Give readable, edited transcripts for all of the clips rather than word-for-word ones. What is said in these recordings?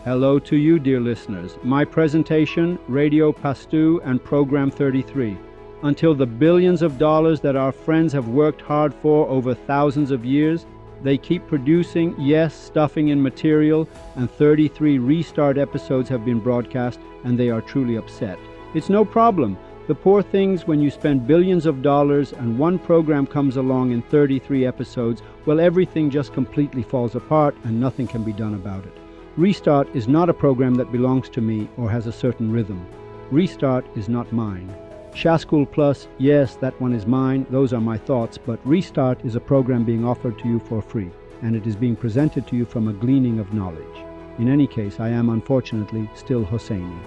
Hello to you, dear listeners. My presentation, Radio Pastu and Program 33. Until the billions of dollars that our friends have worked hard for over thousands of years, they keep producing, yes, stuffing in material, and 33 restart episodes have been broadcast, and they are truly upset. It's no problem. The poor things, when you spend billions of dollars and one program comes along in 33 episodes, well, everything just completely falls apart and nothing can be done about it. Restart is not a program that belongs to me or has a certain rhythm. Restart is not mine. Shaskul Plus, yes, that one is mine, those are my thoughts, but Restart is a program being offered to you for free, and it is being presented to you from a gleaning of knowledge. In any case, I am unfortunately still Hosseini.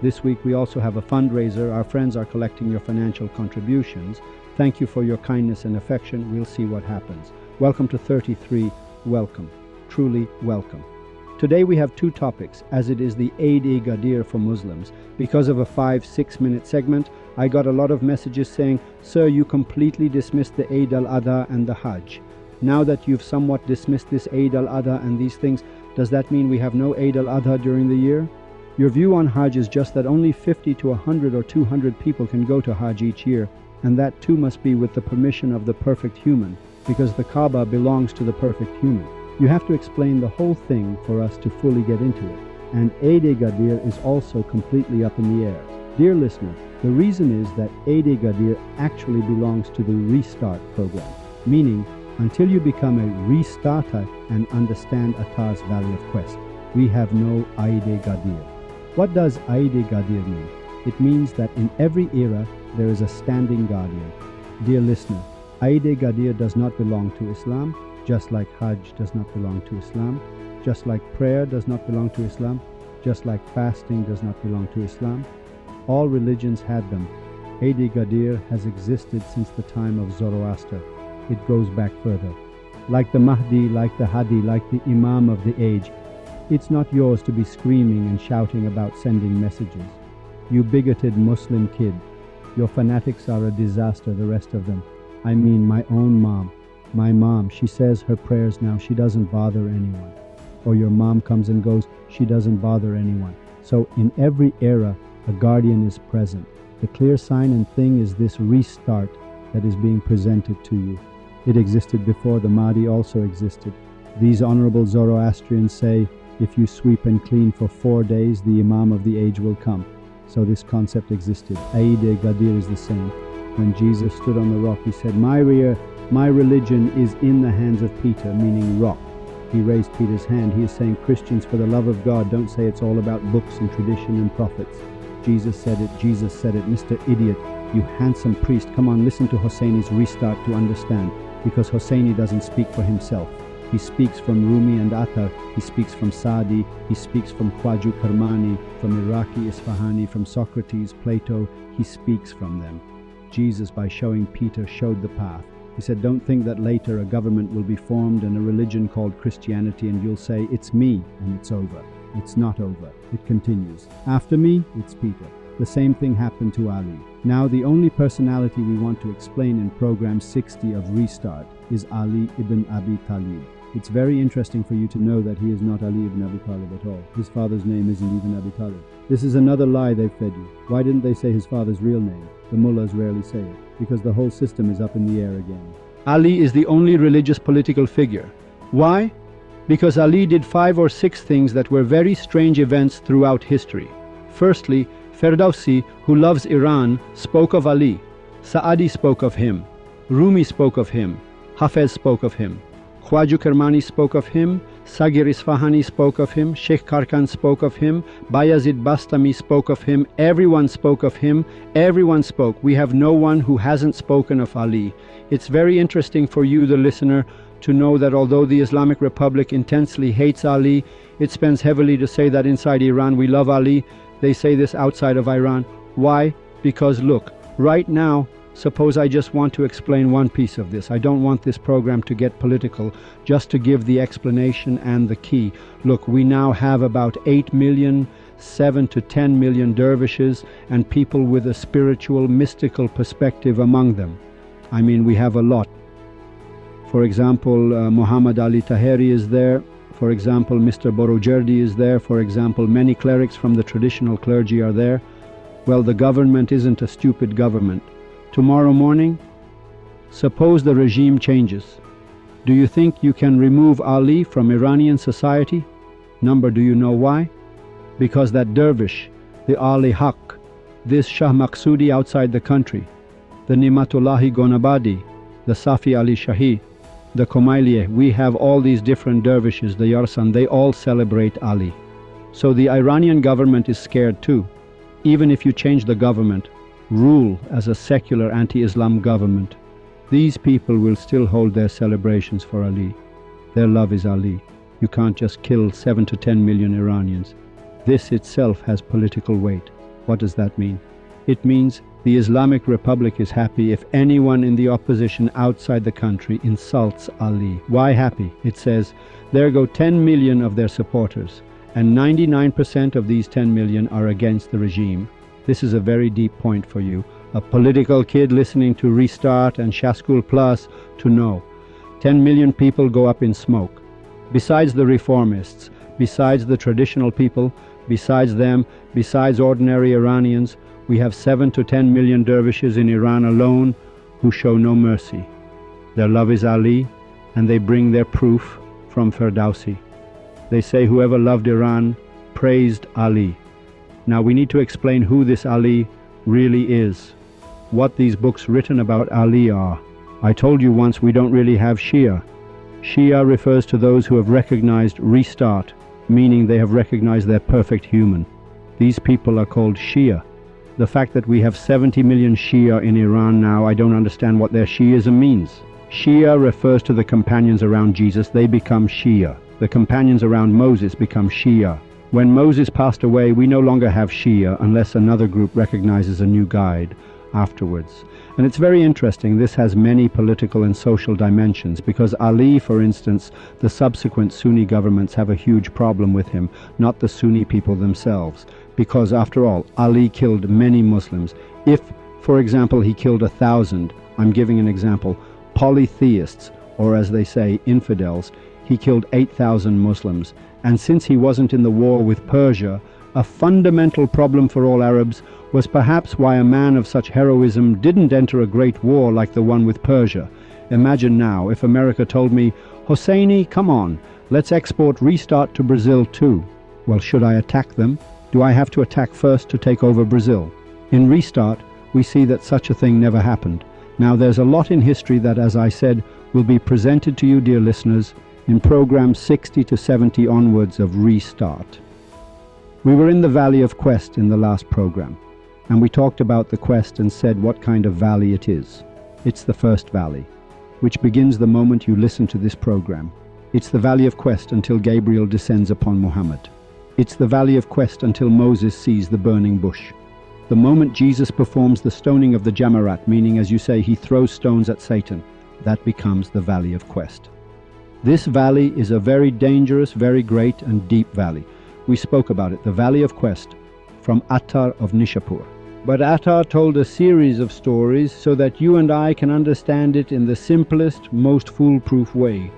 This week we also have a fundraiser. Our friends are collecting your financial contributions. Thank you for your kindness and affection. We'll see what happens. Welcome to 33. Welcome. Truly welcome. Today we have two topics, as it is the Eid-e-Gadir for Muslims. Because of a 5-6 minute segment, I got a lot of messages saying, "Sir, you completely dismissed the Eid al-Adha and the Hajj. Now that you've somewhat dismissed this Eid al-Adha and these things, does that mean we have no Eid al-Adha during the year?" Your view on Hajj is just that only 50 to 100 or 200 people can go to Hajj each year, and that too must be with the permission of the perfect human, because the Kaaba belongs to the perfect human. You have to explain the whole thing for us to fully get into it. And Eid-e-Gadir is also completely up in the air. Dear listener, the reason is that Eid-e-Gadir actually belongs to the Restart program, meaning until you become a restarter and understand Attar's Valley of Quest, we have no Eid-e-Gadir. What does Eid-e-Gadir mean? It means that in every era there is a standing guardian. Dear listener, Eid-e-Gadir does not belong to Islam, just like Hajj does not belong to Islam, just like prayer does not belong to Islam, just like fasting does not belong to Islam. All religions had them. Eid-e-Gadir has existed since the time of Zoroaster. It goes back further. Like the Mahdi, like the Hadi, like the Imam of the age, it's not yours to be screaming and shouting about sending messages. You bigoted Muslim kid. Your fanatics are a disaster, the rest of them. I mean my own mom. My mom, she says her prayers now, she doesn't bother anyone. Or your mom comes and goes, she doesn't bother anyone. So in every era, a guardian is present. The clear sign and thing is this restart that is being presented to you. It existed before, the Mahdi also existed. These honorable Zoroastrians say, if you sweep and clean for 4 days, the Imam of the age will come. So this concept existed. Eid-e-Gadir is the same. When Jesus stood on the rock, he said, my religion is in the hands of Peter, meaning rock. He raised Peter's hand. He is saying, Christians, for the love of God, don't say it's all about books and tradition and prophets. Jesus said it, Mr. Idiot, you handsome priest. Come on, listen to Hosseini's Restart to understand, because Hosseini doesn't speak for himself. He speaks from Rumi and Attar, he speaks from Saadi, he speaks from Khwaju Karmani, from Iraqi Isfahani, from Socrates, Plato, he speaks from them. Jesus, by showing Peter, showed the path. He said, don't think that later a government will be formed and a religion called Christianity and you'll say, it's me, and it's over. It's not over. It continues. After me, it's Peter. The same thing happened to Ali. Now the only personality we want to explain in program 60 of Restart is Ali ibn Abi Talib. It's very interesting for you to know that he is not Ali ibn Abi Talib at all. His father's name isn't even Abi Talib. This is another lie they've fed you. Why didn't they say his father's real name? The mullahs rarely say it, because the whole system is up in the air again. Ali is the only religious political figure. Why? Because Ali did 5 or 6 things that were very strange events throughout history. Firstly, Ferdowsi, who loves Iran, spoke of Ali. Saadi spoke of him. Rumi spoke of him. Hafez spoke of him. Khwaju Karmani spoke of him, Sagir Isfahani spoke of him, Sheikh Karkan spoke of him, Bayazid Bastami spoke of him, everyone spoke of him, everyone spoke. We have no one who hasn't spoken of Ali. It's very interesting for you, the listener, to know that although the Islamic Republic intensely hates Ali, it spends heavily to say that inside Iran we love Ali. They say this outside of Iran. Why? Because look, right now, suppose I just want to explain one piece of this. I don't want this program to get political, just to give the explanation and the key. Look, we now have about 8 million, 7 to 10 million dervishes and people with a spiritual, mystical perspective among them. I mean, we have a lot. For example, Muhammad Ali Tahiri is there. For example, Mr. Borojerdi is there. For example, many clerics from the traditional clergy are there. Well, the government isn't a stupid government. Tomorrow morning, suppose the regime changes. Do you think you can remove Ali from Iranian society? Number, do you know why? Because that dervish, the Ali Haq, this Shah Maksudi outside the country, the Nimatullahi Gonabadi, the Safi Ali Shahi, the Khomeini, we have all these different dervishes, the Yarsan, they all celebrate Ali. So the Iranian government is scared too. Even if you change the government, rule as a secular anti-Islam government, these people will still hold their celebrations for Ali. Their love is Ali. You can't just kill 7 to 10 million Iranians. This itself has political weight. What does that mean? It means the Islamic Republic is happy if anyone in the opposition outside the country insults Ali. Why happy? It says, there go 10 million of their supporters, and 99% of these 10 million are against the regime. This is a very deep point for you, a political kid listening to Restart and Shaskul Plus, to know. 10 million people go up in smoke. Besides the reformists, besides the traditional people, besides them, besides ordinary Iranians, we have 7 to 10 million dervishes in Iran alone who show no mercy. Their love is Ali, and they bring their proof from Ferdowsi. They say whoever loved Iran praised Ali. Now we need to explain who this Ali really is, what these books written about Ali are. I told you once we don't really have Shia. Shia refers to those who have recognized Restart, meaning they have recognized their perfect human. These people are called Shia. The fact that we have 70 million Shia in Iran now, I don't understand what their Shiism means. Shia refers to the companions around Jesus. They become Shia. The companions around Moses become Shia. When Moses passed away, we no longer have Shia unless another group recognizes a new guide afterwards. And it's very interesting, this has many political and social dimensions, because Ali, for instance, the subsequent Sunni governments have a huge problem with him, not the Sunni people themselves, because after all, Ali killed many Muslims. If, for example, he killed 1,000, I'm giving an example, polytheists, or as they say, infidels, he killed 8,000 Muslims. And since he wasn't in the war with Persia, a fundamental problem for all Arabs was perhaps why a man of such heroism didn't enter a great war like the one with Persia. Imagine now if America told me, Hosseini, come on, let's export Restart to Brazil too. Well, should I attack them? Do I have to attack first to take over Brazil? In Restart, we see that such a thing never happened. Now there's a lot in history that, as I said, will be presented to you, dear listeners, in programs 60 to 70 onwards of Restart. We were in the Valley of Quest in the last program, and we talked about the quest and said what kind of valley it is. It's the first valley, which begins the moment you listen to this program. It's the Valley of Quest until Gabriel descends upon Muhammad. It's the Valley of Quest until Moses sees the burning bush. The moment Jesus performs the stoning of the Jamarat, meaning, as you say, he throws stones at Satan, that becomes the Valley of Quest. This valley is a very dangerous, very great and deep valley. We spoke about it, the Valley of Quest, from Attar of Nishapur. But Attar told a series of stories so that you and I can understand it in the simplest, most foolproof way.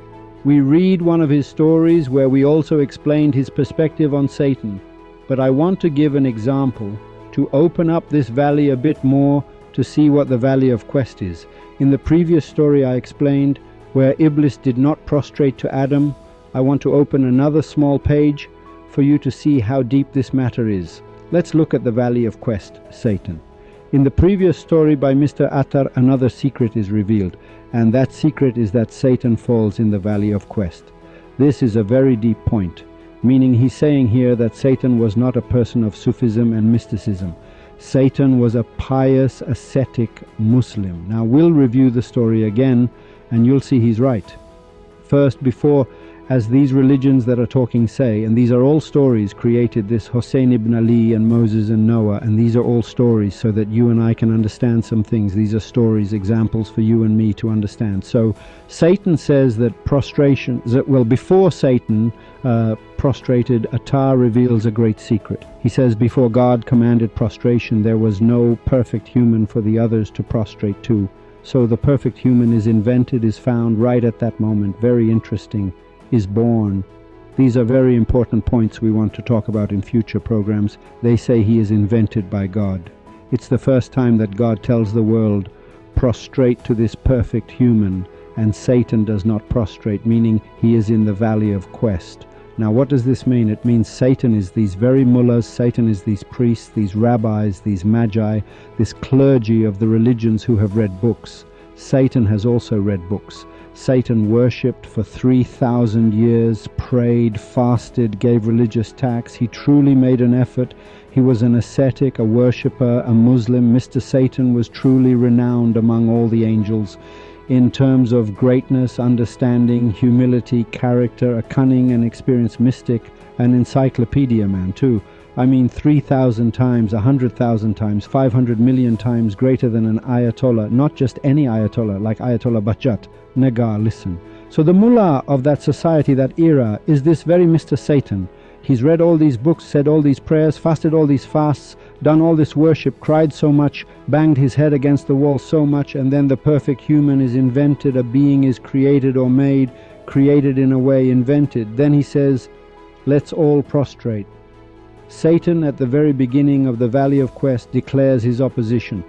We read one of his stories where we also explained his perspective on Satan. But I want to give an example to open up this valley a bit more to see what the Valley of Quest is. In the previous story I explained where Iblis did not prostrate to Adam, I want to open another small page for you to see how deep this matter is. Let's look at the Valley of Quest, Satan. In the previous story by Mr. Attar, another secret is revealed, and that secret is that Satan falls in the Valley of Quest. This is a very deep point, meaning he's saying here that Satan was not a person of Sufism and mysticism. Satan was a pious, ascetic Muslim. Now we'll review the story again, and you'll see he's right. First, before, as these religions that are talking say, and these are all stories created, this Hussein ibn Ali and Moses and Noah, and these are all stories so that you and I can understand some things. These are stories, examples for you and me to understand. So Satan says that prostration, before Satan prostrated, Attar reveals a great secret. He says before God commanded prostration, there was no perfect human for the others to prostrate to. So the perfect human is invented, is found right at that moment. Very interesting. Is born. These are very important points we want to talk about in future programs. They say he is invented by God. It's the first time that God tells the world, prostrate to this perfect human, and Satan does not prostrate, meaning he is in the valley of quest. Now what does this mean? It means Satan is these very mullahs, Satan is these priests, these rabbis, these magi, this clergy of the religions who have read books. Satan has also read books. Satan worshipped for 3,000 years, prayed, fasted, gave religious tax. He truly made an effort. He was an ascetic, a worshipper, a Muslim. Mr. Satan was truly renowned among all the angels in terms of greatness, understanding, humility, character, a cunning and experienced mystic, an encyclopedia man too. I mean 3,000 times, 100,000 times, 500 million times greater than an Ayatollah, not just any Ayatollah, like Ayatollah Bajat. Nagar, listen. So the mullah of that society, that era, is this very Mr. Satan. He's read all these books, said all these prayers, fasted all these fasts, done all this worship, cried so much, banged his head against the wall so much, and then the perfect human is invented, a being is created or made, created in a way, invented. Then he says, let's all prostrate. Satan, at the very beginning of the Valley of Quest, declares his opposition.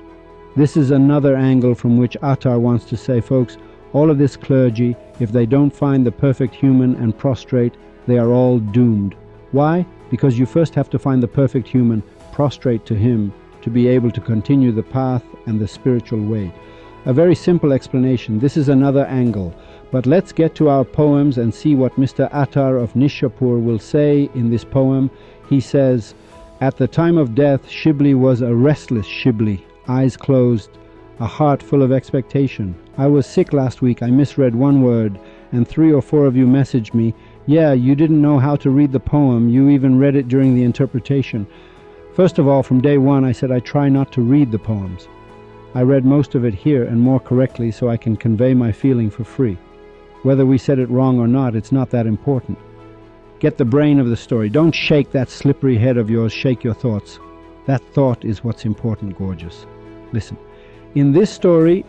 This is another angle from which Attar wants to say, folks, all of this clergy, if they don't find the perfect human and prostrate, they are all doomed. Why? Because you first have to find the perfect human, prostrate to him, to be able to continue the path and the spiritual way. A very simple explanation. This is another angle. But let's get to our poems and see what Mr. Attar of Nishapur will say in this poem. He says, at the time of death, Shibli was a restless Shibli, eyes closed, a heart full of expectation. I was sick last week, I misread one word, and 3 or 4 of you messaged me, yeah, you didn't know how to read the poem, you even read it during the interpretation. First of all, from day one, I said I try not to read the poems. I read most of it here and more correctly so I can convey my feeling for free. Whether we said it wrong or not, it's not that important. Get the brain of the story. Don't shake that slippery head of yours, shake your thoughts. That thought is what's important, gorgeous. Listen, in this story,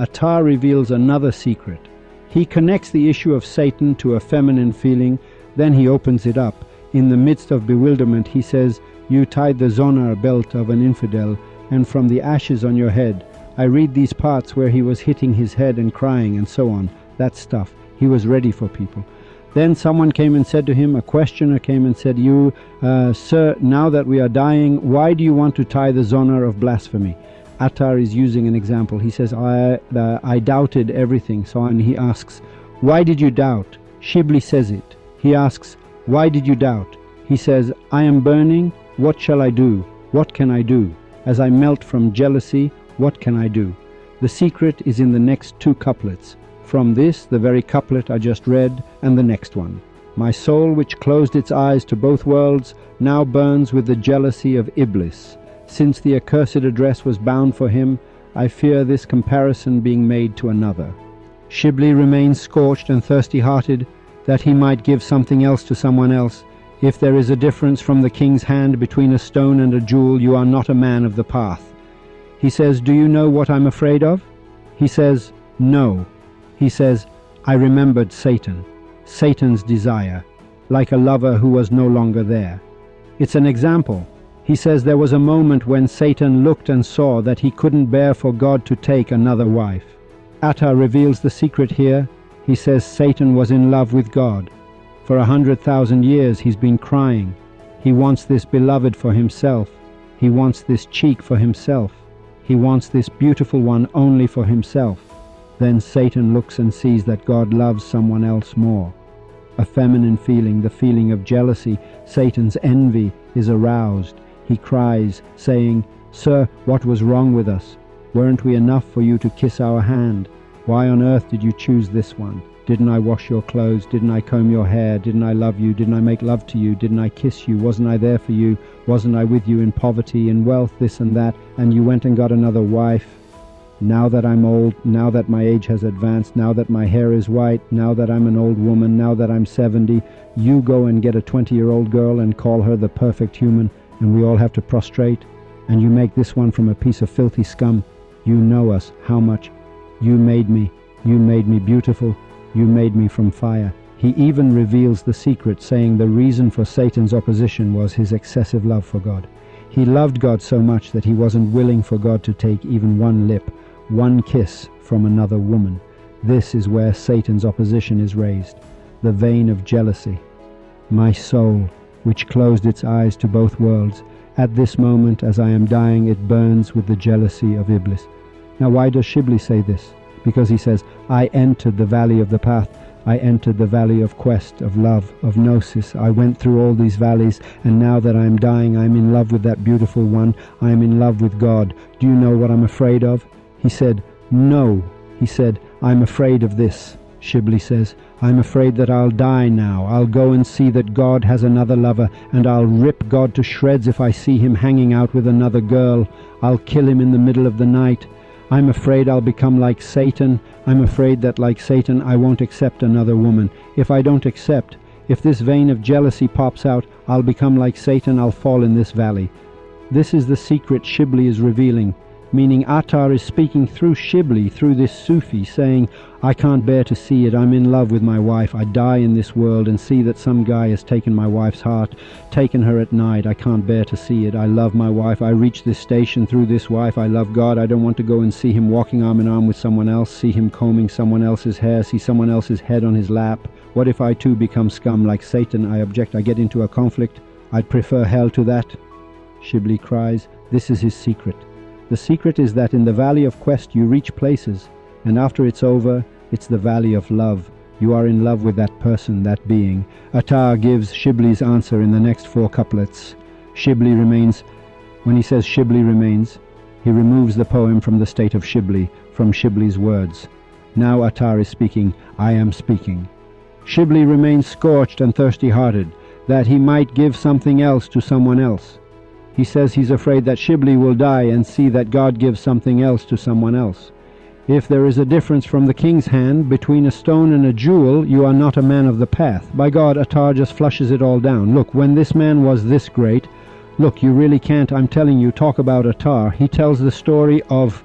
Attar reveals another secret. He connects the issue of Satan to a feminine feeling, then he opens it up. In the midst of bewilderment, he says, you tied the zonar belt of an infidel, and from the ashes on your head. I read these parts where he was hitting his head and crying and so on. That stuff. He was ready for people. Then someone came and said to him, a questioner came and said, sir, now that we are dying, why do you want to tie the zonar of blasphemy? Attar is using an example. He says, I doubted everything. So on. He asks, why did you doubt? Shibli says it. He asks, why did you doubt? He says, I am burning. What shall I do? What can I do? As I melt from jealousy, what can I do? The secret is in the next 2 couplets. From this, the very couplet I just read, and the next one. My soul, which closed its eyes to both worlds, now burns with the jealousy of Iblis. Since the accursed address was bound for him, I fear this comparison being made to another. Shibli remains scorched and thirsty-hearted, that he might give something else to someone else. If there is a difference from the king's hand between a stone and a jewel, you are not a man of the path. He says, do you know what I'm afraid of? He says, no. He says, I remembered Satan, Satan's desire, like a lover who was no longer there. It's an example. He says there was a moment when Satan looked and saw that he couldn't bear for God to take another wife. Attar reveals the secret here. He says Satan was in love with God. For 100,000 years he's been crying. He wants this beloved for himself. He wants this cheek for himself. He wants this beautiful one only for himself. Then Satan looks and sees that God loves someone else more. A feminine feeling, the feeling of jealousy, Satan's envy, is aroused. He cries, saying, Sir, what was wrong with us? Weren't we enough for you to kiss our hand? Why on earth did you choose this one? Didn't I wash your clothes? Didn't I comb your hair? Didn't I love you? Didn't I make love to you? Didn't I kiss you? Wasn't I there for you? Wasn't I with you in poverty, in wealth, this and that, and you went and got another wife? Now that I'm old, now that my age has advanced, now that my hair is white, now that I'm an old woman, now that I'm 70, you go and get a 20-year-old girl and call her the perfect human, and we all have to prostrate, and you make this one from a piece of filthy scum. You know us, how much. You made me beautiful, you made me from fire. He even reveals the secret, saying the reason for Satan's opposition was his excessive love for God. He loved God so much that he wasn't willing for God to take even one lip, one kiss from another woman. This is where Satan's opposition is raised, the vein of jealousy. My soul, which closed its eyes to both worlds, at this moment as I am dying, it burns with the jealousy of Iblis. Now why does Shibli say this? Because he says, I entered the valley of the path. I entered the valley of quest, of love, of gnosis. I went through all these valleys, and now that I am dying, I am in love with that beautiful one. I am in love with God. Do you know what I'm afraid of? He said, no. He said, I'm afraid of this. Shibli says, I'm afraid that I'll die now. I'll go and see that God has another lover, and I'll rip God to shreds if I see him hanging out with another girl. I'll kill him in the middle of the night. I'm afraid I'll become like Satan. I'm afraid that, like Satan, I won't accept another woman. If I don't accept, if this vein of jealousy pops out, I'll become like Satan. I'll fall in this valley. This is the secret Shibli is revealing, meaning Attar is speaking through Shibli, through this Sufi, saying, I can't bear to see it. I'm in love with my wife. I die in this world and see that some guy has taken my wife's heart, taken her at night. I can't bear to see it. I love my wife. I reach this station through this wife. I love God. I don't want to go and see him walking arm in arm with someone else, see him combing someone else's hair, see someone else's head on his lap. What if I too become scum like Satan? I object. I get into a conflict. I'd prefer hell to that. Shibli cries. This is his secret. The secret is that in the valley of quest you reach places, and after it's over, it's the valley of love. You are in love with that person, that being. Attar gives Shibli's answer in the next 4 couplets. Shibli remains. When he says Shibli remains, he removes the poem from the state of Shibli, from Shibli's words. Now Attar is speaking, I am speaking. Shibli remains scorched and thirsty-hearted, that he might give something else to someone else. He says he's afraid that Shibli will die and see that God gives something else to someone else. If there is a difference from the king's hand between a stone and a jewel, you are not a man of the path. By God, Attar just flushes it all down. Look, when this man was this great, look, you really can't, I'm telling you, talk about Attar. He tells the story of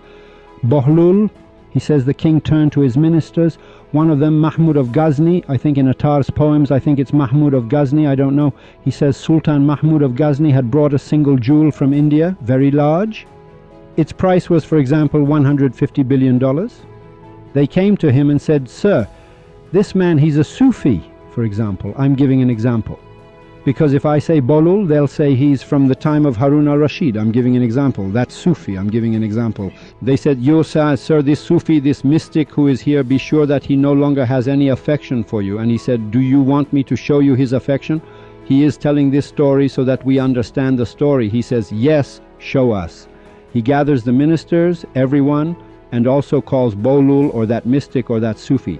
Bohlul. He says the king turned to his ministers, one of them Mahmud of Ghazni. I think in Attar's poems, I think it's Mahmud of Ghazni, I don't know. He says Sultan Mahmud of Ghazni had brought a single jewel from India, very large. Its price was, for example, $150 billion. They came to him and said, Sir, this man, he's a Sufi, for example. I'm giving an example. Because if I say Bolul, they'll say he's from the time of Harun al-Rashid. I'm giving an example. That's Sufi. I'm giving an example. They said, you, sir, this Sufi, this mystic who is here, be sure that he no longer has any affection for you. And he said, do you want me to show you his affection? He is telling this story so that we understand the story. He says, yes, show us. He gathers the ministers, everyone, and also calls Bolul or that mystic or that Sufi.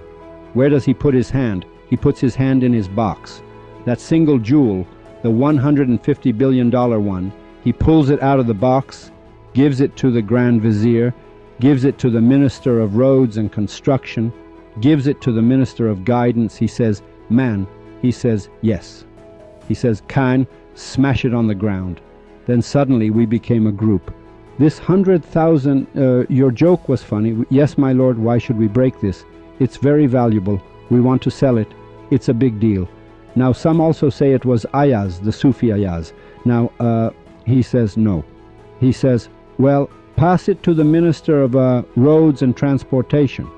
Where does he put his hand? He puts his hand in his box. That single jewel, the $150 billion one, he pulls it out of the box, gives it to the Grand Vizier, gives it to the Minister of Roads and Construction, gives it to the Minister of Guidance. He says, man, he says, yes. He says, Khan, smash it on the ground. Then suddenly we became a group. This 100,000, your joke was funny. Yes, my lord, why should we break this? It's very valuable. We want to sell it. It's a big deal. Now, some also say it was Ayaz, the Sufi Ayaz. Now, he says no. He says, well, pass it to the Minister of Roads and Transportation.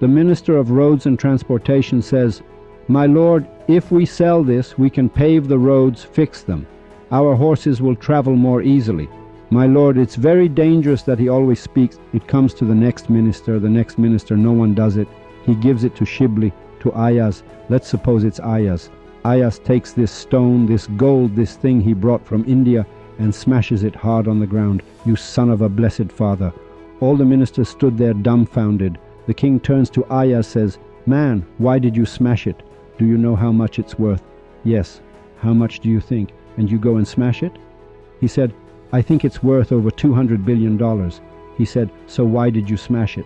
The Minister of Roads and Transportation says, my lord, if we sell this, we can pave the roads, fix them. Our horses will travel more easily. My lord, it's very dangerous that he always speaks. It comes to the next minister, no one does it. He gives it to Shibli, to Ayaz. Let's suppose it's Ayaz. Ayaz takes this stone, this gold, this thing he brought from India and smashes it hard on the ground. You son of a blessed father. All the ministers stood there dumbfounded. The king turns to Ayaz, says, man, why did you smash it? Do you know how much it's worth? Yes. How much do you think? And you go and smash it? He said, I think it's worth over $200 billion. He said, so why did you smash it?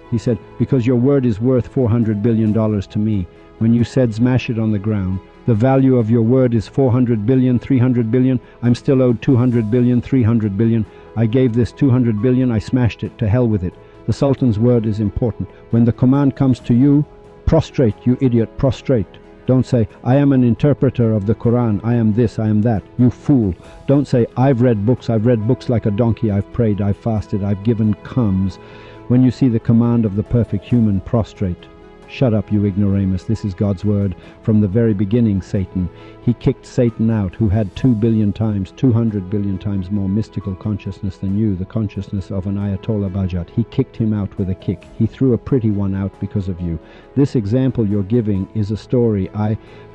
He said, because your word is worth $400 billion to me. When you said smash it on the ground, the value of your word is 400 billion, 300 billion. I'm still owed 200 billion, 300 billion. I gave this 200 billion, I smashed it, to hell with it. The Sultan's word is important. When the command comes to you, prostrate, you idiot, prostrate. Don't say, I am an interpreter of the Quran, I am this, I am that. You fool. Don't say, I've read books like a donkey, I've prayed, I've fasted, I've given comes. When you see the command of the perfect human, prostrate. Shut up, you ignoramus. This is God's word. From the very beginning, Satan. He kicked Satan out, who had 200 billion times more mystical consciousness than you, the consciousness of an Ayatollah Bajat. He kicked him out with a kick. He threw a pretty one out because of you. This example you're giving is a story.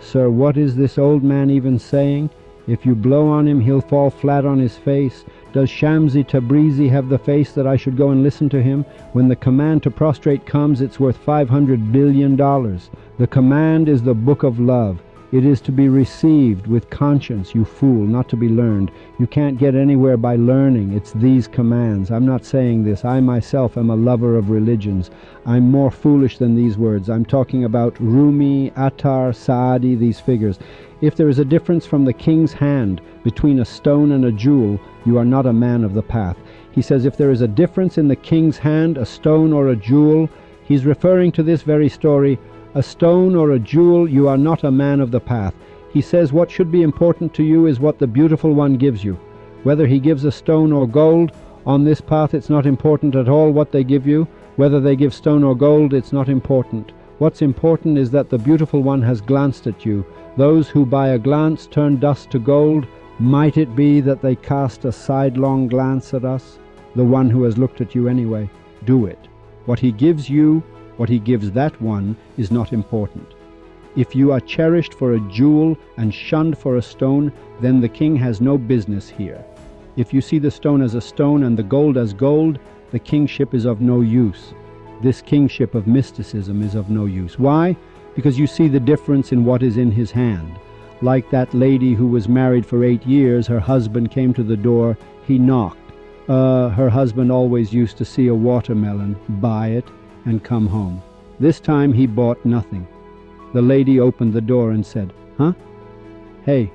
Sir, what is this old man even saying? If you blow on him, he'll fall flat on his face. Does Shamsi Tabrizi have the face that I should go and listen to him? When the command to prostrate comes, it's worth $500 billion. The command is the book of love. It is to be received with conscience, you fool, not to be learned. You can't get anywhere by learning. It's these commands. I'm not saying this. I myself am a lover of religions. I'm more foolish than these words. I'm talking about Rumi, Attar, Saadi, these figures. If there is a difference from the king's hand between a stone and a jewel, you are not a man of the path. He says if there is a difference in the king's hand, a stone or a jewel, he's referring to this very story, a stone or a jewel, you are not a man of the path. He says what should be important to you is what the beautiful one gives you. Whether he gives a stone or gold, on this path it's not important at all what they give you. Whether they give stone or gold, it's not important. What's important is that the beautiful one has glanced at you. Those who by a glance turn dust to gold, might it be that they cast a sidelong glance at us? The one who has looked at you anyway. Do it. What he gives you, what he gives that one, is not important. If you are cherished for a jewel and shunned for a stone, then the king has no business here. If you see the stone as a stone and the gold as gold, the kingship is of no use. This kingship of mysticism is of no use. Why? Because you see the difference in what is in his hand. Like that lady who was married for 8 years, her husband came to the door, he knocked. Her husband always used to see a watermelon, buy it, and come home. This time he bought nothing. The lady opened the door and said, Huh? Hey,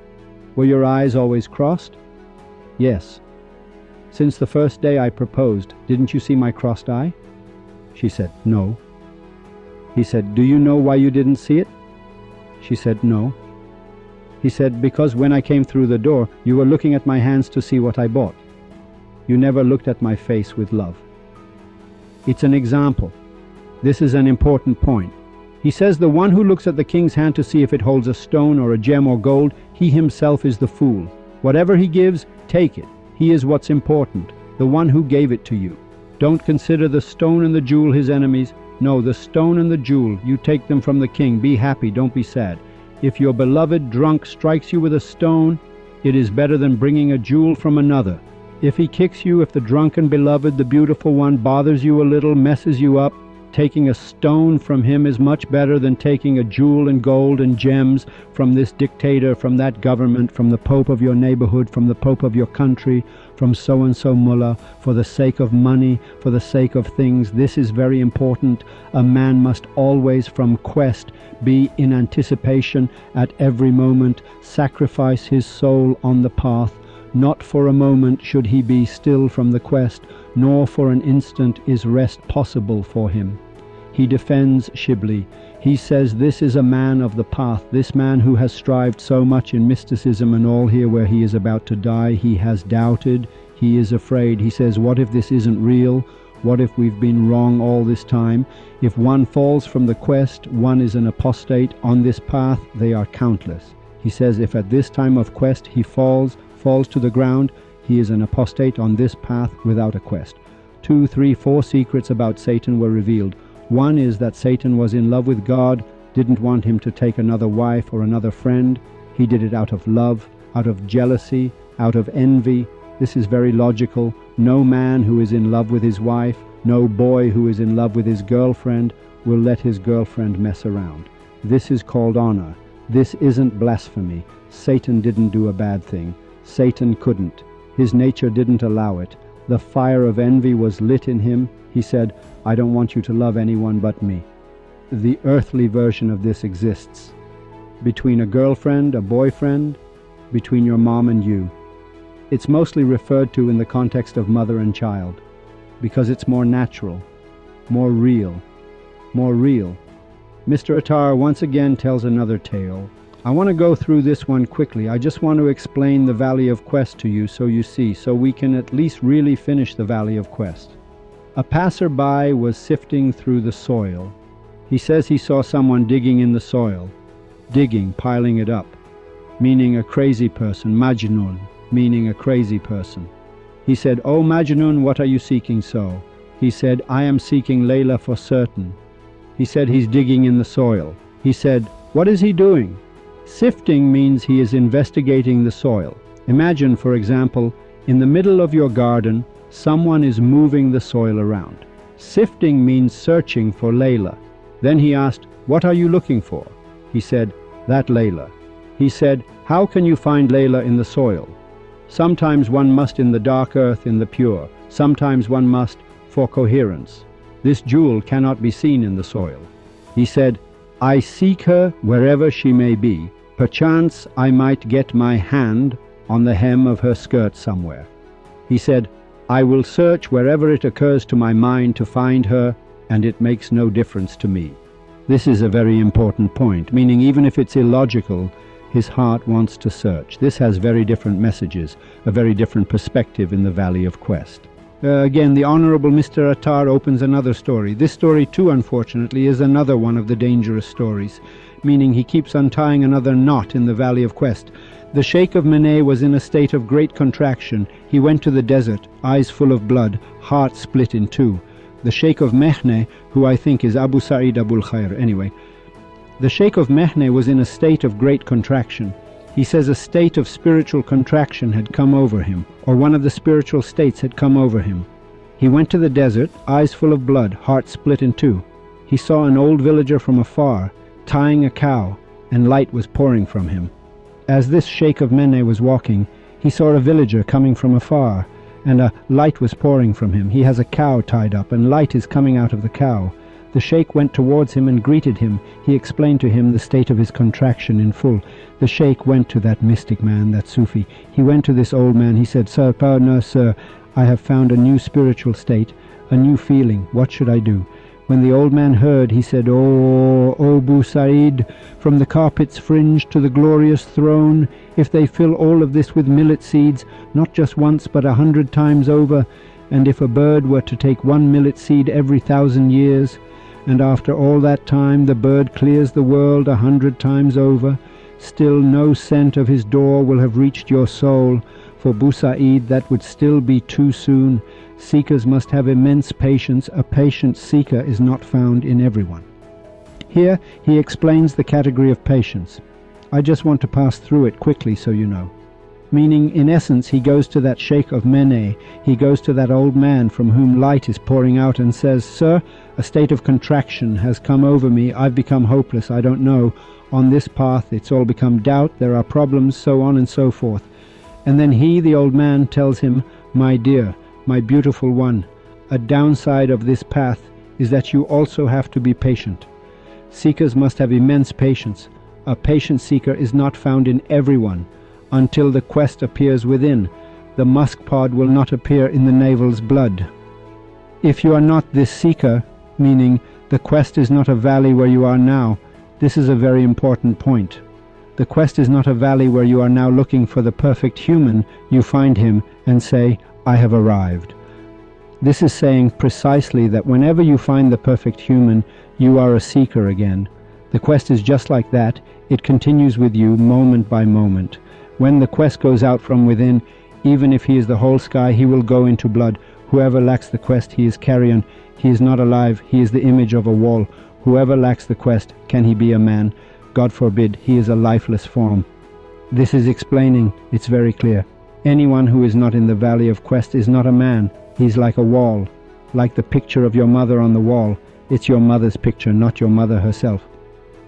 were your eyes always crossed? Yes. Since the first day I proposed, didn't you see my crossed eye? She said, No. He said, Do you know why you didn't see it? She said, No. He said, Because when I came through the door, you were looking at my hands to see what I bought. You never looked at my face with love. It's an example. This is an important point. He says the one who looks at the king's hand to see if it holds a stone or a gem or gold, he himself is the fool. Whatever he gives, take it. He is what's important, the one who gave it to you. Don't consider the stone and the jewel his enemies. No, the stone and the jewel, you take them from the king. Be happy, don't be sad. If your beloved drunk strikes you with a stone, it is better than bringing a jewel from another. If he kicks you, if the drunken beloved, the beautiful one, bothers you a little, messes you up, taking a stone from him is much better than taking a jewel and gold and gems from this dictator, from that government, from the pope of your neighborhood, from the pope of your country, from so-and-so mullah, for the sake of money, for the sake of things. This is very important. A man must always from quest be in anticipation at every moment, sacrifice his soul on the path. Not for a moment should he be still from the quest, nor for an instant is rest possible for him. He defends Shibli. He says this is a man of the path, this man who has strived so much in mysticism and all here where he is about to die. He has doubted, he is afraid. He says, what if this isn't real? What if we've been wrong all this time? If one falls from the quest, one is an apostate. On this path, they are countless. He says if at this time of quest he falls to the ground, he is an apostate on this path without a quest. 2, 3, 4 secrets about Satan were revealed. One is that Satan was in love with God, didn't want him to take another wife or another friend. He did it out of love, out of jealousy, out of envy. This is very logical. No man who is in love with his wife, no boy who is in love with his girlfriend will let his girlfriend mess around. This is called honor. This isn't blasphemy. Satan didn't do a bad thing. Satan couldn't. His nature didn't allow it. The fire of envy was lit in him. He said, I don't want you to love anyone but me. The earthly version of this exists. Between a girlfriend, a boyfriend, between your mom and you. It's mostly referred to in the context of mother and child, because it's more natural, more real, more real. Mr. Attar once again tells another tale. I want to go through this one quickly. I just want to explain the Valley of Quest to you so you see, so we can at least really finish the Valley of Quest. A passerby was sifting through the soil. He says he saw someone digging in the soil. Digging, piling it up, meaning a crazy person, Majnun, meaning a crazy person. He said, "Oh Majnun, what are you seeking so?" He said, "I am seeking Layla for certain." He said he's digging in the soil. He said, "What is he doing?" Sifting means he is investigating the soil. Imagine, for example, in the middle of your garden, someone is moving the soil around. Sifting means searching for Layla. Then he asked, "What are you looking for?" He said, "That Layla." He said, "How can you find Layla in the soil?" Sometimes one must in the dark earth in the pure. Sometimes one must for coherence. This jewel cannot be seen in the soil. He said, "I seek her wherever she may be. Perchance I might get my hand on the hem of her skirt somewhere." He said, "I will search wherever it occurs to my mind to find her, and it makes no difference to me." This is a very important point, meaning even if it's illogical, his heart wants to search. This has very different messages, a very different perspective in the Valley of Quest. Again, the Honorable Mr. Attar opens another story. This story too, unfortunately, is another one of the dangerous stories, meaning he keeps untying another knot in the Valley of Quest. The Sheikh of Menei was in a state of great contraction. He went to the desert, eyes full of blood, heart split in two. The Sheikh of Mehne, who I think is Abu Sa'id Abul Khair, anyway. The Sheikh of Mehne was in a state of great contraction. He says a state of spiritual contraction had come over him, or one of the spiritual states had come over him. He went to the desert, eyes full of blood, heart split in two. He saw an old villager from afar, tying a cow, and light was pouring from him. As this Sheikh of Mene was walking, he saw a villager coming from afar, and a light was pouring from him. He has a cow tied up, and light is coming out of the cow. The Sheikh went towards him and greeted him. He explained to him the state of his contraction in full. The Sheikh went to that mystic man, that Sufi. He went to this old man. He said, "Sir, pardon, sir, I have found a new spiritual state, a new feeling. What should I do?" When the old man heard, he said, "Oh, Abu Sa'id, from the carpet's fringe to the glorious throne, if they fill all of this with millet seeds, not just once but 100 times over, and if a bird were to take 1 millet seed every 1,000 years, and after all that time the bird clears the world 100 times over, still no scent of his door will have reached your soul. For Busaid, that would still be too soon. Seekers must have immense patience. A patient seeker is not found in everyone." Here he explains the category of patience. I just want to pass through it quickly so you know. Meaning, in essence, he goes to that Sheikh of Mene, he goes to that old man from whom light is pouring out and says, "Sir, a state of contraction has come over me. I've become hopeless. I don't know. On this path, it's all become doubt. There are problems, so on and so forth." And then he, the old man, tells him, "My dear, my beautiful one, a downside of this path is that you also have to be patient. Seekers must have immense patience. A patient seeker is not found in everyone. Until the quest appears within, the musk pod will not appear in the navel's blood. If you are not this seeker," meaning the quest is not a valley where you are now. This is a very important point. The quest is not a valley where you are now looking for the perfect human. You find him and say, "I have arrived." This is saying precisely that whenever you find the perfect human, you are a seeker again. The quest is just like that. It continues with you moment by moment. When the quest goes out from within, even if he is the whole sky, he will go into blood. Whoever lacks the quest, he is carrion. He is not alive. He is the image of a wall. Whoever lacks the quest, can he be a man? God forbid, he is a lifeless form. This is explaining, it's very clear. Anyone who is not in the Valley of Quest is not a man. He's like a wall, like the picture of your mother on the wall. It's your mother's picture, not your mother herself.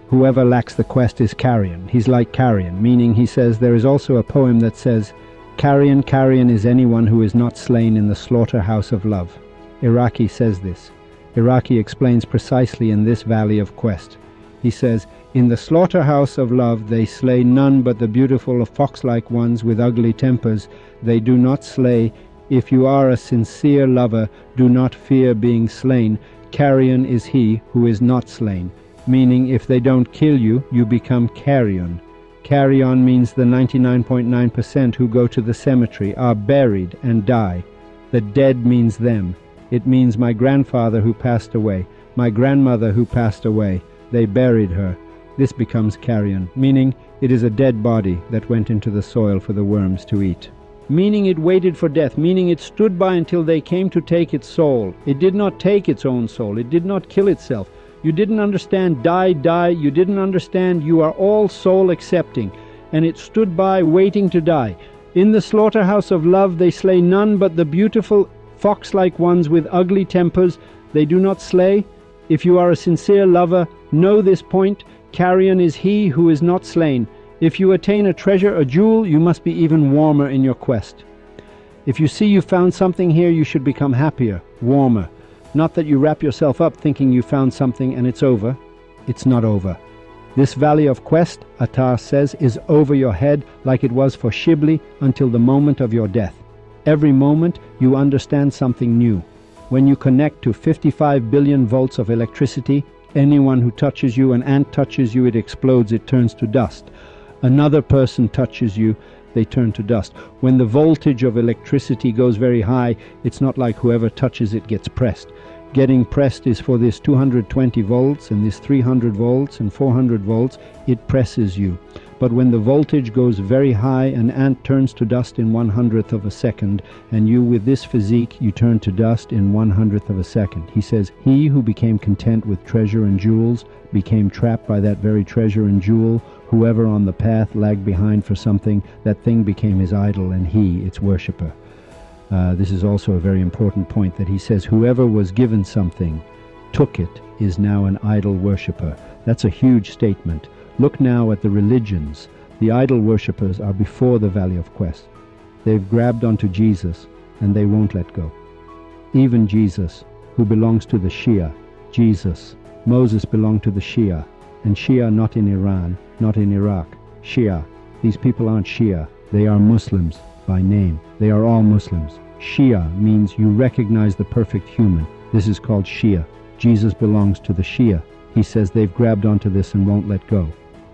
Whoever lacks the quest is carrion. He's like carrion, meaning he says there is also a poem that says, "Carrion, carrion is anyone who is not slain in the slaughterhouse of love." Iraqi says this. Iraqi explains precisely in this Valley of Quest. He says, "In the slaughterhouse of love they slay none but the beautiful fox-like ones with ugly tempers. They do not slay. If you are a sincere lover, do not fear being slain. Carrion is he who is not slain. meaning if they don't kill you, you become carrion. Carrion means the 99.9% who go to the cemetery are buried and die. The dead means them. It means my grandfather who passed away, my grandmother who passed away. They buried her. This becomes carrion, meaning it is a dead body that went into the soil for the worms to eat. Meaning it waited for death, meaning it stood by until they came to take its soul. It did not take its own soul. It did not kill itself. You didn't understand die, die. You didn't understand you are all soul accepting. And it stood by waiting to die. In the slaughterhouse of love they slay none but the beautiful fox-like ones with ugly tempers. They do not slay. If you are a sincere lover, know this point. Carrion is he who is not slain. If you attain a treasure, a jewel, you must be even warmer in your quest. If you see you found something here, you should become happier, warmer. Not that you wrap yourself up thinking you found something and it's over. It's not over. This valley of quest, Attar says, is over your head like it was for Shibli until the moment of your death. Every moment you understand something new. When you connect to 55 billion volts of electricity, anyone who touches you, an ant touches you, it explodes, it turns to dust. Another person touches you, they turn to dust. When the voltage of electricity goes very high, it's not like whoever touches it gets pressed. Getting pressed is for this 220 volts and this 300 volts and 400 volts, it presses you. But when the voltage goes very high, an ant turns to dust in 1/100th of a second, and you with this physique, you turn to dust in 1/100th of a second. He says, he who became content with treasure and jewels became trapped by that very treasure and jewel. Whoever on the path lagged behind for something, that thing became his idol and he its worshipper. This is also a very important point that he says, whoever was given something, took it, is now an idol worshipper. That's a huge statement. Look now at the religions. The idol worshippers are before the Valley of Quest. They've grabbed onto Jesus and they won't let go. Even Jesus, who belongs to the Shia, Jesus, Moses belonged to the Shia, and Shia not in Iran, not in Iraq. Shia. These people aren't Shia. They are Muslims by name. They are all Muslims. Shia means you recognize the perfect human. This is called Shia. Jesus belongs to the Shia. He says they've grabbed onto this and won't let go.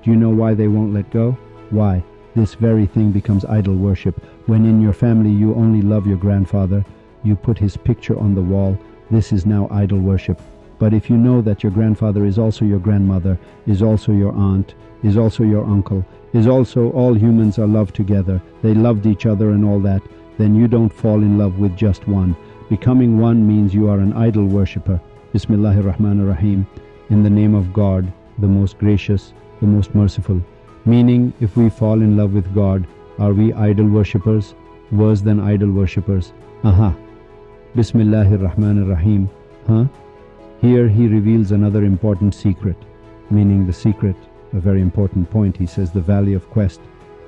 Do you know why they won't let go? Why? This very thing becomes idol worship. When in your family you only love your grandfather, you put his picture on the wall, this is now idol worship. But if you know that your grandfather is also your grandmother, is also your aunt, is also your uncle, is also all humans are loved together, they loved each other and all that, then you don't fall in love with just one. Becoming one means you are an idol worshipper. Bismillahir Rahmanir Rahim. In the name of God, the most gracious, the most merciful. Meaning, if we fall in love with God, are we idol worshippers? Worse than idol worshippers? Aha. Bismillahir Rahmanir Rahim. Huh? Here he reveals another important secret. Meaning the secret, a very important point. He says the Valley of Quest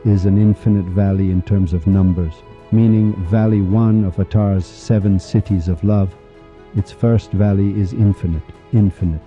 is an infinite valley in terms of numbers. Meaning Valley 1 of Attar's 7 cities of love, its first valley is infinite, infinite.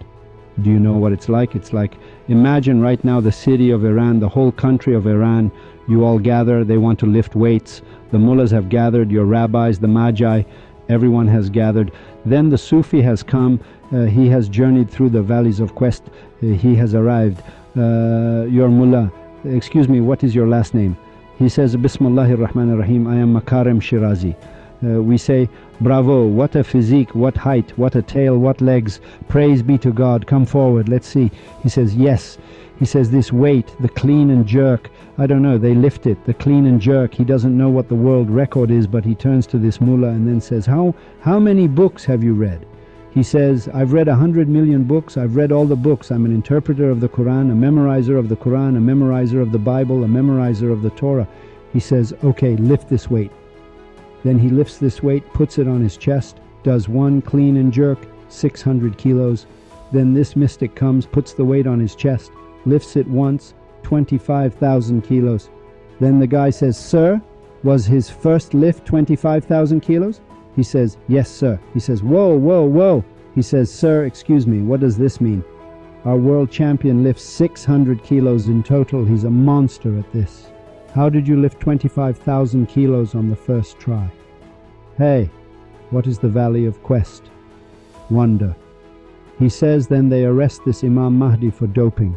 Do you know what it's like? It's like, imagine right now the city of Iran, the whole country of Iran, you all gather, they want to lift weights. The mullahs have gathered, your rabbis, the magi, everyone has gathered. Then the Sufi has come, he has journeyed through the valleys of Quest, he has arrived. Your mullah, excuse me, what is your last name? He says, Bismillahir Rahmanir Rahim, I am Makarem Shirazi. We say, bravo, what a physique, what height, what a tail, what legs, praise be to God, come forward, let's see. He says, yes. He says, this weight, the clean and jerk, I don't know, they lift it, the clean and jerk. He doesn't know what the world record is, but he turns to this mullah and then says, how many books have you read? He says, I've read 100 million books, I've read all the books, I'm an interpreter of the Quran, a memorizer of the Quran, a memorizer of the Bible, a memorizer of the Torah. He says, okay, lift this weight. Then he lifts this weight, puts it on his chest, does one clean and jerk, 600 kilos. Then this mystic comes, puts the weight on his chest, lifts it once, 25,000 kilos. Then the guy says, sir, was his first lift 25,000 kilos? He says, yes, sir. He says, whoa, whoa, whoa. He says, sir, excuse me, what does this mean? Our world champion lifts 600 kilos in total. He's a monster at this. How did you lift 25,000 kilos on the first try? Hey, what is the Valley of Quest? Wonder. He says then they arrest this Imam Mahdi for doping.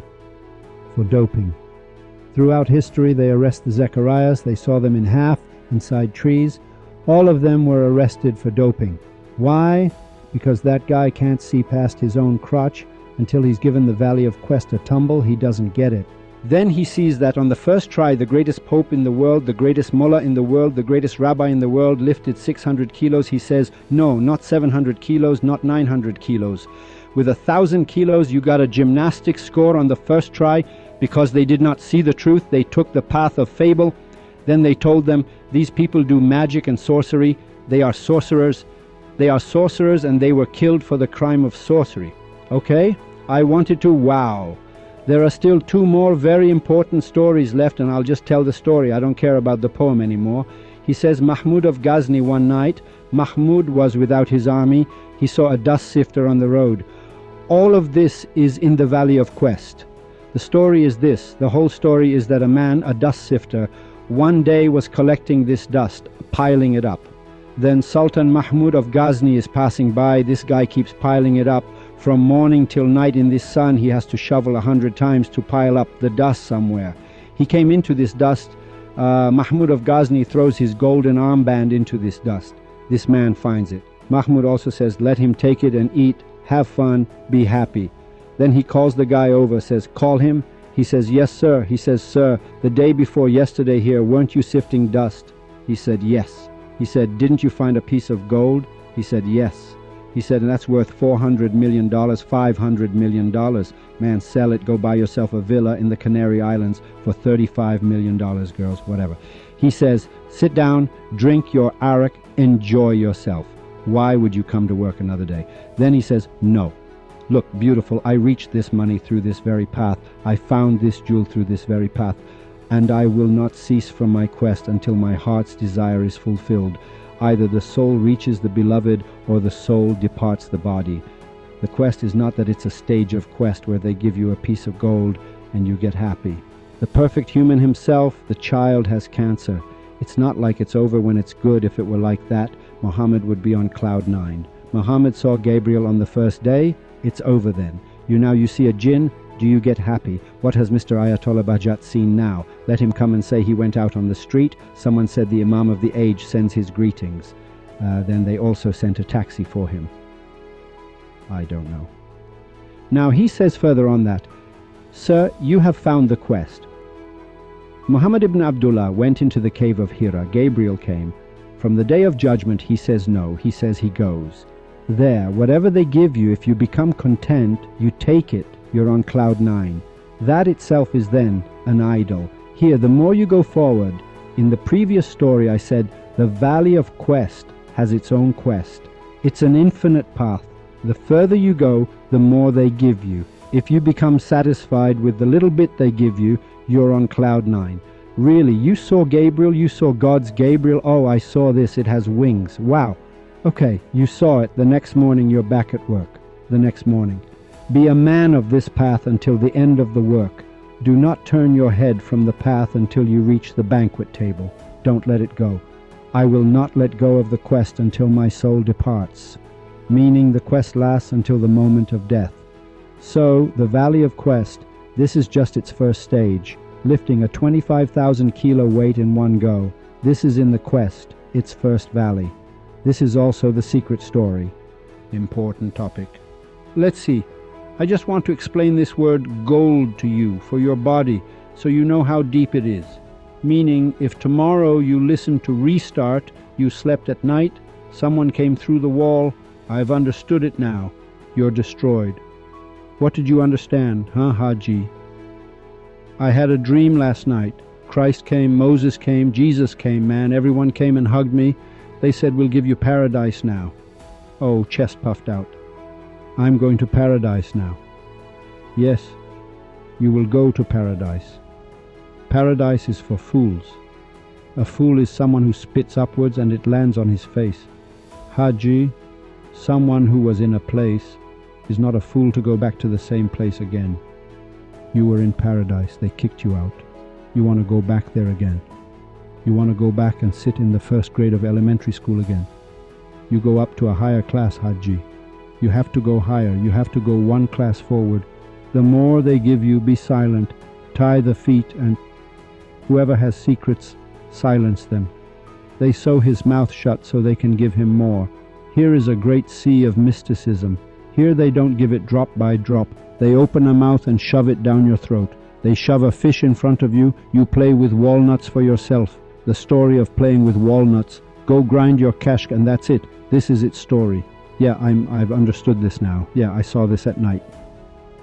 For doping. Throughout history they arrest the Zechariahs. They saw them in half inside trees. All of them were arrested for doping. Why? Because that guy can't see past his own crotch. Until he's given the Valley of Quest a tumble, he doesn't get it. Then he sees that on the first try, the greatest pope in the world, the greatest mullah in the world, the greatest rabbi in the world lifted 600 kilos. He says, no, not 700 kilos, not 900 kilos. With 1,000 kilos, you got a gymnastics score on the first try. Because they did not see the truth, they took the path of fable. Then they told them, these people do magic and sorcery. They are sorcerers. They are sorcerers, and they were killed for the crime of sorcery. Okay? I wanted to wow. There are still 2 more very important stories left, and I'll just tell the story. I don't care about the poem anymore. He says Mahmud of Ghazni one night, Mahmud was without his army. He saw a dust sifter on the road. All of this is in the Valley of Quest. The story is this. The whole story is that a man, a dust sifter, one day was collecting this dust, piling it up. Then Sultan Mahmud of Ghazni is passing by. This guy keeps piling it up. From morning till night in this sun, he has to shovel 100 times to pile up the dust somewhere. He came into this dust. Mahmud of Ghazni throws his golden armband into this dust. This man finds it. Mahmud also says, let him take it and eat, have fun, be happy. Then he calls the guy over, says, call him. He says, yes, sir. He says, sir, the day before yesterday here, weren't you sifting dust? He said, yes. He said, didn't you find a piece of gold? He said, yes. He said, and that's worth $400 million, $500 million. Man, sell it, go buy yourself a villa in the Canary Islands for $35 million, girls, whatever. He says, sit down, drink your arak, enjoy yourself. Why would you come to work another day? Then he says, no. Look, beautiful, I reached this money through this very path. I found this jewel through this very path. And I will not cease from my quest until my heart's desire is fulfilled. Either the soul reaches the beloved or the soul departs the body. The quest is not that it's a stage of quest where they give you a piece of gold and you get happy. The perfect human himself, the child, has cancer. It's not like it's over when it's good. If it were like that, Muhammad would be on cloud 9. Muhammad saw Gabriel on the first day. It's over then. You see a jinn. Do you get happy? What has Mr. Ayatollah Bajat seen now? Let him come and say he went out on the street. Someone said the Imam of the age sends his greetings. Then they also sent a taxi for him. I don't know. Now he says further on that, sir, you have found the quest. Muhammad ibn Abdullah went into the cave of Hira. Gabriel came. From the day of judgment he says no. He says he goes. There, whatever they give you, if you become content, you take it. You're on cloud 9. That itself is then an idol. Here, the more you go forward, in the previous story I said the Valley of Quest has its own quest. It's an infinite path. The further you go, the more they give you. If you become satisfied with the little bit they give you, you're on cloud 9. Really, you saw Gabriel, you saw God's Gabriel. Oh, I saw this, it has wings. Wow. Okay, you saw it. The next morning you're back at work. The next morning. Be a man of this path until the end of the work. Do not turn your head from the path until you reach the banquet table. Don't let it go. I will not let go of the quest until my soul departs, meaning the quest lasts until the moment of death. So, the Valley of Quest, this is just its first stage, lifting a 25,000 kilo weight in one go. This is in the quest, its first valley. This is also the secret story. Important topic. Let's see. I just want to explain this word gold to you for your body so you know how deep it is. Meaning, if tomorrow you listen to Restart, you slept at night, someone came through the wall, I've understood it now, you're destroyed. What did you understand, huh, Haji? I had a dream last night. Christ came, Moses came, Jesus came, man. Everyone came and hugged me. They said, we'll give you paradise now. Oh, chest puffed out. I'm going to paradise now. Yes, you will go to paradise. Paradise is for fools. A fool is someone who spits upwards and it lands on his face. Haji, someone who was in a place, is not a fool to go back to the same place again. You were in paradise, they kicked you out. You want to go back there again. You want to go back and sit in the first grade of elementary school again. You go up to a higher class, Haji. You have to go higher. You have to go one class forward. The more they give you, be silent. Tie the feet, and whoever has secrets, silence them. They sew his mouth shut so they can give him more. Here is a great sea of mysticism. Here they don't give it drop by drop. They open a mouth and shove it down your throat. They shove a fish in front of you. You play with walnuts for yourself. The story of playing with walnuts. Go grind your kashk and that's it. This is its story. Yeah, I've understood this now. Yeah, I saw this at night.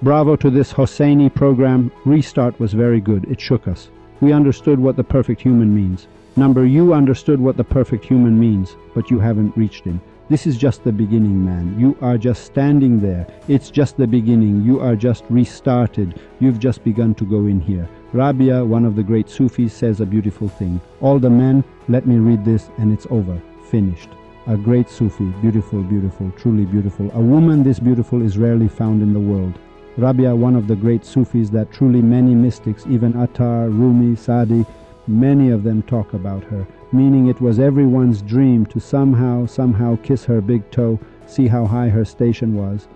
Bravo to this Hosseini program. Restart was very good. It shook us. We understood what the perfect human means. Number, you understood what the perfect human means, but you haven't reached him. This is just the beginning, man. You are just standing there. It's just the beginning. You are just restarted. You've just begun to go in here. Rabia, one of the great Sufis, says a beautiful thing. All the men, let me read this and it's over. Finished. A great Sufi. Beautiful, beautiful, truly beautiful. A woman this beautiful is rarely found in the world. Rabia, one of the great Sufis that truly many mystics, even Attar, Rumi, Sadi, many of them talk about her, meaning it was everyone's dream to somehow kiss her big toe, see how high her station was.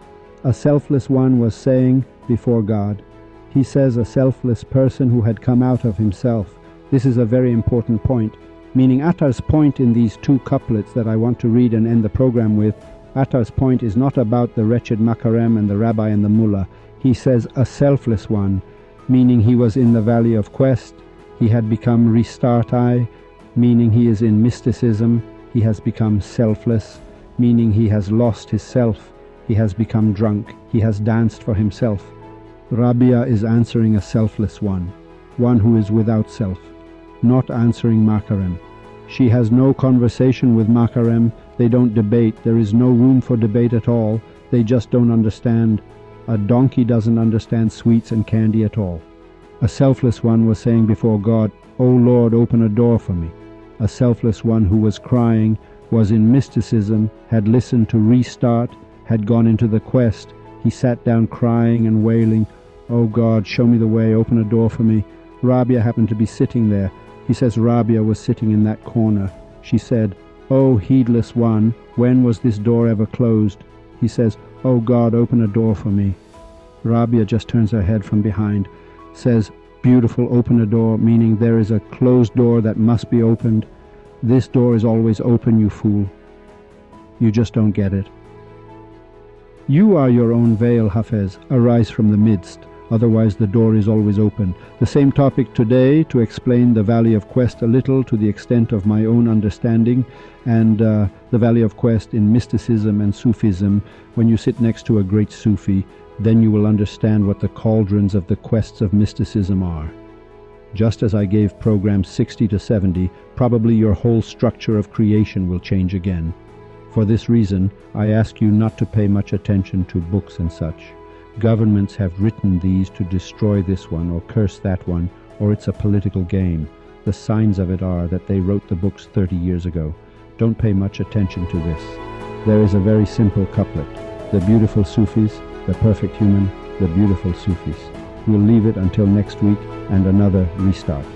A selfless one was saying before God. He says a selfless person who had come out of himself. This is a very important point, meaning Attar's point in these two couplets that I want to read and end the program with. Attar's point is not about the wretched Makarem and the rabbi and the mullah. He says a selfless one, meaning he was in the valley of quest. He had become restartai, meaning he is in mysticism. He has become selfless, meaning he has lost his self. He has become drunk. He has danced for himself. Rabia is answering a selfless one who is without self, not answering Makarem. She has no conversation with Makarem. They don't debate. There is no room for debate at all. They just don't understand. A donkey doesn't understand sweets and candy at all. A selfless one was saying before God, "O Lord, open a door for me." A selfless one who was crying, was in mysticism, had listened to restart, had gone into the quest. He sat down crying and wailing, "Oh God, show me the way, open a door for me." Rabia happened to be sitting there. He says Rabia was sitting in that corner. She said, "Oh heedless one, when was this door ever closed?" He says, "Oh God, open a door for me." Rabia just turns her head from behind, says, "Beautiful, open a door," meaning there is a closed door that must be opened. This door is always open, you fool. You just don't get it. You are your own veil, Hafez. Arise from the midst. Otherwise the door is always open. The same topic today, to explain the Valley of Quest a little to the extent of my own understanding, and the Valley of Quest in mysticism and Sufism. When you sit next to a great Sufi, then you will understand what the cauldrons of the quests of mysticism are. Just as I gave programs 60 to 70, probably your whole structure of creation will change again. For this reason, I ask you not to pay much attention to books and such. Governments have written these to destroy this one or curse that one, or it's a political game. The signs of it are that they wrote the books 30 years ago. Don't pay much attention to this. There is a very simple couplet. The beautiful Sufis, the perfect human, the beautiful Sufis. We'll leave it until next week and another restart.